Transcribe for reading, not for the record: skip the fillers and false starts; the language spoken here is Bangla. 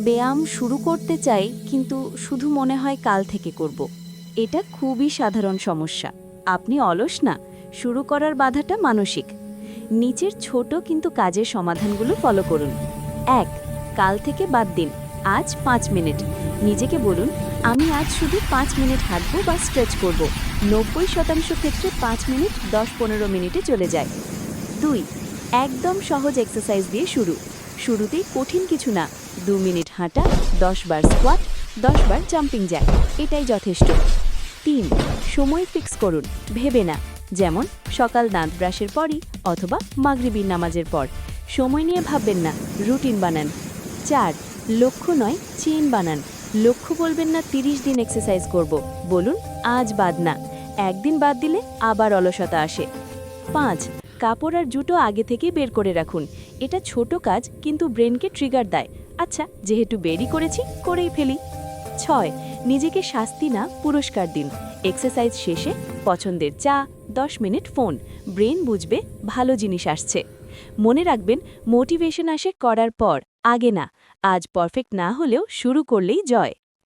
ব্যায়াম শুরু করতে চাই কিন্তু শুধু মনে হয় কাল থেকে করব। এটা খুবই সাধারণ সমস্যা। আপনি অলস না, শুরু করার বাধাটা মানসিক। নিচের ছোট কিন্তু কাজের সমাধানগুলো ফলো করুন। ১. কাল থেকে বাদ দিন, আজ ৫ মিনিট। নিজেকে বলুন, আমি আজ শুধু ৫ মিনিট হাঁটব বা স্ট্রেচ করব। ৯০% ক্ষেত্রে ৫ মিনিট ১০-১৫ মিনিটে চলে যায়। ২. একদম সহজ এক্সারসাইজ দিয়ে শুরু। শুরুতেই কঠিন কিছু না, ২ মিনিট হাঁটা, ১০ বার স্কোয়াট, ১০ বার জাম্পিং জ্যাক, এটাই যথেষ্ট। ৩. সময় ফিক্স করুন, ভেবে না, যেমন সকাল দাঁত ব্রাশের পরই অথবা মাগরিবির নামাজের পর। সময় নিয়ে ভাববেন না, রুটিন বানান। ৪. লক্ষ্য নয়, চেইন বানান। লক্ষ্য বলবেন না ৩০ দিন এক্সারসাইজ করব, বলুন আজ বাদ না। একদিন বাদ দিলে আবার অলসতা আসে। ৫. কাপড় আর জুতো আগে থেকেই বের করে রাখুন। এটা ছোট কাজ কিন্তু ব্রেনকে ট্রিগার দেয়। আচ্ছা, যেহেতু বেরি করেছি, করেই ফেলি। ৬. নিজেকে শাস্তি না, পুরস্কার দিন। এক্সারসাইজ শেষে পছন্দের চা, ১০ মিনিট ফোন। ব্রেন বুঝবে ভালো জিনিস আসছে। মনে রাখবেন, মোটিভেশন আসে করার পর, আগে না। আজ পারফেক্ট না হলেও শুরু করলেই জয়।